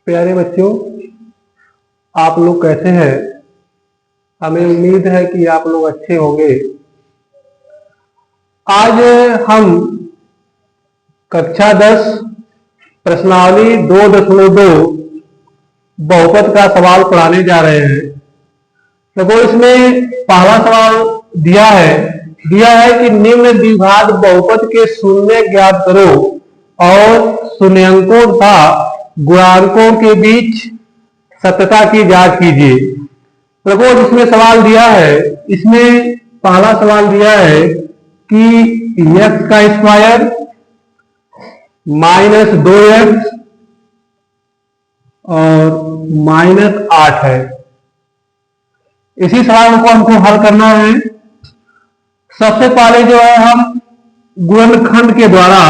प्यारे बच्चों, आप लोग कैसे हैं? हमें उम्मीद है कि आप लोग अच्छे होंगे। आज हम कक्षा 10 प्रश्नावली 2.2 बहुपद का सवाल पढ़ाने जा रहे हैं। देखो, इसमें पहला सवाल दिया है कि निम्न द्विघात बहुपद के शून्य ज्ञात करो और शून्यंकों तथा गुणांकों के बीच सत्यता की जांच कीजिए। देखो, इसमें सवाल दिया है, इसमें पहला सवाल दिया है कि x का स्क्वायर -2x और -8 है। इसी सवाल को हमको हल करना है। सबसे पहले जो है हम गुणनखंड के द्वारा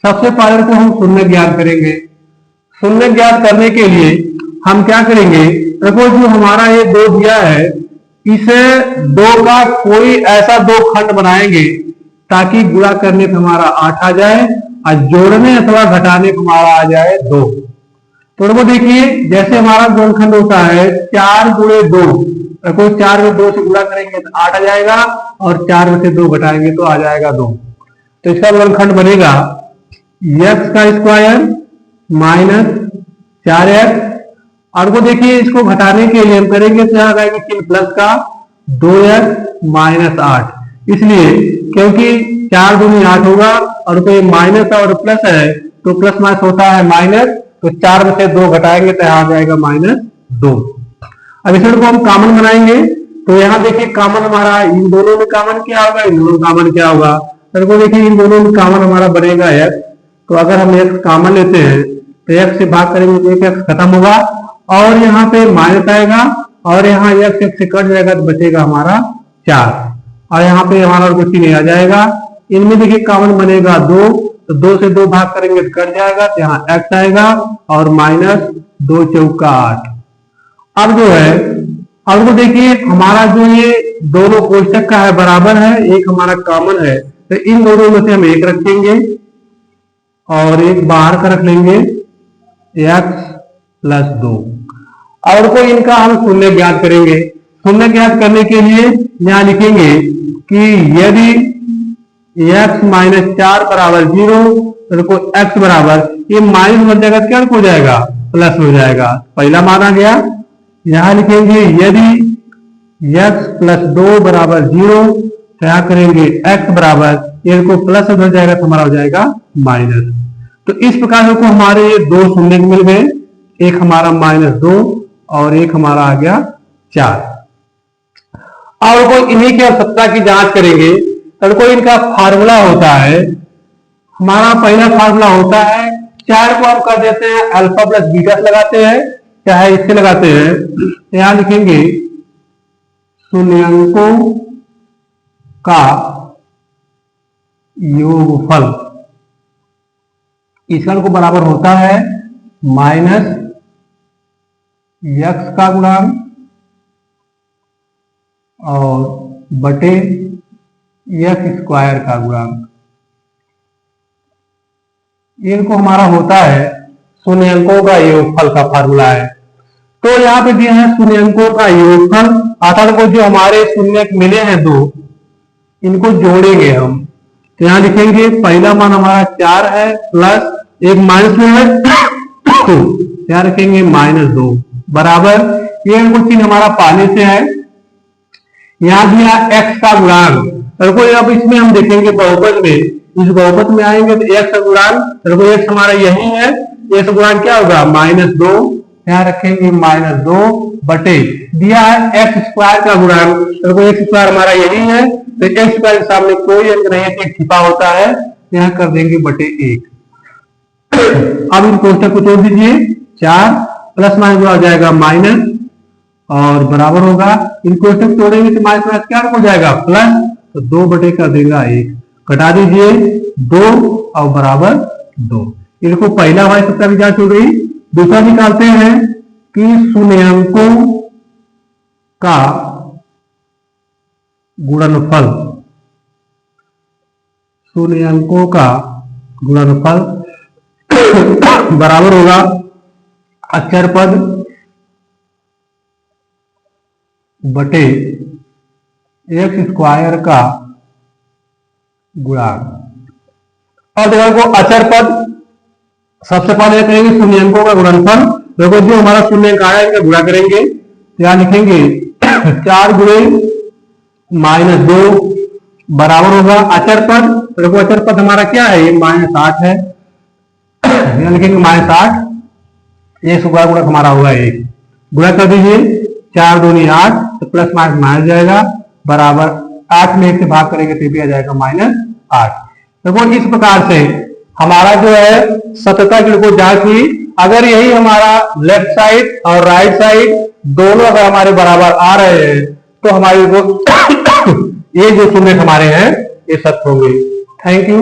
सबसे पहले को हम शून्य ज्ञात करेंगे। शून्य ज्ञात करने के लिए हम क्या करेंगे? देखो, जो हमारा ये 2 दिया है, इसे 2 का कोई ऐसा 2 खंड बनाएंगे ताकि गुणा करने पर हमारा 8 आ जाए और जोड़ने अथवा घटाने पर हमारा आ जाए 2। तो देखो, देखिए, जैसे हमारा गुणनखंड होता है 4 गुणे 2। देखो, 4 में 2 से गुणा करेंगे तो 8 आ जाएगा और 4 में से 2 घटाएंगे तो आ जाएगा 2। तो इसका गुणनखंड बनेगा x का स्क्वायर -4x। और वो देखिए, इसको घटाने के लिए हम करेंगे तो यहाँ आएगा चिन्ह प्लस का 2x -8। इसलिए क्योंकि 4 दूनी 8 होगा और कोई माइनस और प्लस है तो प्लस माइनस होता है माइनस, तो 4 में से 2 घटाएंगे तो यहाँ आ जाएगा -2। अब इसमें को हम कॉमन बनाएंगे तो यहाँ देखिए कॉमन हमारा इन दोनों में कॉमन क्या होगा, इन दोनों में कॉमन क्या होगा। तो देखिए, इन दोनों में कॉमन हमारा बनेगा x। तो अगर हम x कॉमन लेते हैं तो x से भाग करेंगे तो एक x खत्म होगा और यहाँ पे माइनस आएगा और यहाँ x से कट जाएगा तो बचेगा हमारा 4 और यहाँ पे हमारा कुछ नहीं आ जाएगा। इनमें देखिए कॉमन बनेगा 2, तो 2 से 2 भाग करेंगे तो कट जाएगा तो यहाँ x आएगा और -2 चौका 8। अब जो है, अब वो देखिए हमारा जो ये दोनों कोष्टक का है बराबर है, एक हमारा कॉमन है, तो इन दोनों में से हम एक रखेंगे और एक बाहर का रख लेंगे x + 2 और को इनका हम शून्य ज्ञात करेंगे। शून्य ज्ञात करने के लिए यहां लिखेंगे कि यदि x -4 बराबर 0 तो x बराबर ये माइनस बन जाएगा, क्या हो जाएगा, प्लस हो जाएगा। पहला मान आ गया। यहां लिखेंगे यदि x + 2 बराबर 0 तो यहां करेंगे x बराबर, ये को प्लस हो जाएगा तो हमारा हो जाएगा माइनस। तो इस प्रकार से हमारे ये 2 शून्य मिल गए, एक हमारा -2 और एक हमारा आ गया 4। और कोई इन्हीं की सत्ता की जांच करेंगे तो कोई इनका फार्मूला होता है। हमारा पहला फार्मूला होता है 4 को हम कर देते हैं अल्फा + बीटा से लगाते हैं, चाहे इससे लगाते हैं। यहां लिखेंगे शून्यंकों का योगफल, इसका को बराबर होता है -x का गुणांक और बटे x² का गुणांक। इनको हमारा होता है शून्यंकों का योगफल का फार्मूला है। तो यहाँ पे दिया है शून्यंकों का योगफल, अर्थात को जो हमारे शून्य मिले हैं 2, इनको जोड़ेंगे हम। तो यहाँ लिखेंगे पहला मान हमारा 4 है प्लस एक माइनस में है तो यहाँ रखेंगे -2 बराबर, ये चिन्ह हमारा पहले से है। यहाँ दिया x का गुणांक, अब इसमें हम देखेंगे बहुपद में, इस बहुपद में आएंगे तो x का गुणांक, x हमारा यही है, x गुणांक क्या होगा -2, यहाँ रखेंगे -2 बटे दिया है x² का गुणांक, x² हमारा यही है, तो x² के सामने कोई अंक नहीं है, एक छिपा होता है, यहाँ कर देंगे बटे 1। अब इन कोष्टक को तोड़ दीजिए, 4 प्लस माइनस हो जाएगा माइनस और बराबर होगा, इन कोष्टक तोड़ेंगे तो माइनस क्या हो जाएगा प्लस, तो 2 बटे कर देगा 1, घटा दीजिए 2 और बराबर 2। इनको पहला हमारी सत्ता की जांच हो गई। दूसरा निकालते हैं कि शून्यंकों का गुणनफल, शून्यंकों का गुणनफल बराबर होगा अचर पद बटे एक्स स्क्वायर का गुणांक। और देखो अचर पद सबसे पहले करेंगे शून्यंकों का गुणनफल। देखो जो हमारा शून्यंक आया इनका गुणा करेंगे तो यहां लिखेंगे 4 गुणे -2 बराबर होगा अचर पद। देखो अचर पद हमारा क्या है, ये -8 है, यहां लिखेंगे -8, ये सुबह गुणक हमारा होगा 1। गुणा कर दीजिए 4 दूनी 8, तो प्लस माइनस माइनस जाएगा, बराबर 8 में 1 से भाग करेंगे तो भी आ जाएगा -8। देखो इस प्रकार से हमारा जो है सततता को जांच हुई। अगर यही हमारा लेफ्ट साइड और राइट साइड दोनों अगर हमारे बराबर आ रहे हैं तो हमारे ये जो शून्य हमारे हैं ये सत्य होंगे। Thank you.